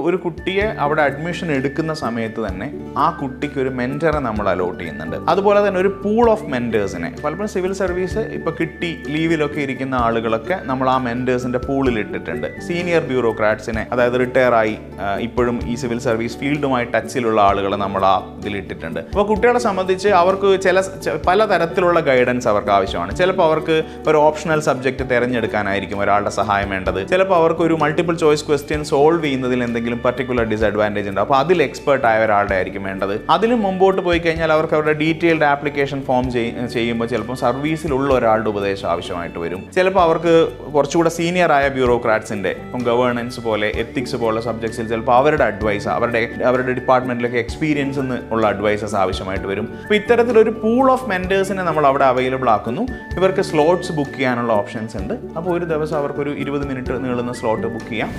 ഒരു കുട്ടിയെ അവിടെ അഡ്മിഷൻ എടുക്കുന്ന സമയത്ത് തന്നെ ആ കുട്ടിക്ക് ഒരു മെൻറ്ററെ നമ്മൾ അലോട്ട് ചെയ്യുന്നുണ്ട്. അതുപോലെ തന്നെ ഒരു പൂൾ ഓഫ് മെൻറ്റേഴ്സിനെ പലപ്പോഴും സിവിൽ സർവീസ് ഇപ്പോൾ കിട്ടി ലീവിലൊക്കെ ഇരിക്കുന്ന ആളുകളൊക്കെ നമ്മൾ ആ മെൻറ്റേഴ്സിൻ്റെ പൂളിൽ ഇട്ടിട്ടുണ്ട്. സീനിയർ ബ്യൂറോക്രാറ്റ്സിനെ, അതായത് റിട്ടയർ ആയി ഇപ്പോഴും ഈ സിവിൽ സർവീസ് ഫീൽഡുമായി ടച്ചിലുള്ള ആളുകളെ നമ്മൾ ആ ഇതിലിട്ടിട്ടുണ്ട്. അപ്പോൾ കുട്ടികളെ സംബന്ധിച്ച് അവർക്ക് പലതരത്തിലുള്ള ഗൈഡൻസ് അവർക്ക് ആവശ്യമാണ്. ചിലപ്പോൾ അവർക്ക് ഒരു ഓപ്ഷണൽ സബ്ജക്റ്റ് തിരഞ്ഞെടുക്കാനായിരിക്കും ഒരാളുടെ സഹായം വേണ്ടത്. ചിലപ്പോൾ അവർക്ക് ഒരു മൾട്ടിപ്പിൾ ചോയ്സ് ക്വസ്റ്റ്യൻ സോൾവ് ചെയ്യുന്നതിൽ എന്തെങ്കിലും പർട്ടിക്കുലർ ഡിസഡ്വാൻറ്റേജ് ഉണ്ട്, അപ്പോൾ അതിൽ എക്സ്പേർട്ട് ആയ ഒരാളുടെ ആയിരിക്കും വേണ്ടത്. അതിലും മുമ്പോട്ട് പോയി കഴിഞ്ഞാൽ അവർക്ക് അവരുടെ ഡീറ്റെയിൽഡ് ആപ്ലിക്കേഷൻ ഫോം ചെയ്യുമ്പോൾ ചിലപ്പോൾ സർവീസിലുള്ള ഒരാളുടെ ഉപദേശം ആവശ്യമായിട്ട് വരും. ചിലപ്പോൾ അവർക്ക് കുറച്ചുകൂടെ സീനിയർ ആയ ബ്യൂറോക്രാറ്റ്സിൻ്റെ ഇപ്പം ഗവേണൻസ് പോലെ എത്തിക്സ് പോലുള്ള സബ്ജക്ട്സിൽ ചിലപ്പോൾ അവരുടെ അഡ്വൈസ്, അവരുടെ ഡിപ്പാർട്ട്മെൻറ്റിലൊക്കെ എക്സ്പീരിയൻസ് ഉള്ള അഡ്വൈസസ് ആവശ്യമായിട്ട് വരും. അപ്പോൾ ഇത്തരത്തിലൊരു പൂൾ ഓഫ് മെൻറ്റേഴ്സിനെ നമ്മൾ അവിടെ അവൈലബിൾ ആക്കുന്നു. ഇവർക്ക് സ്ലോട്ട്സ് ബുക്ക് ചെയ്യാനുള്ള ഓപ്ഷൻസ് ഉണ്ട്. അപ്പോൾ ഒരു ദിവസം അവർക്കൊരു 20 മിനിറ്റ് നീളുന്ന സ്ലോട്ട് ബുക്ക് ചെയ്യാം.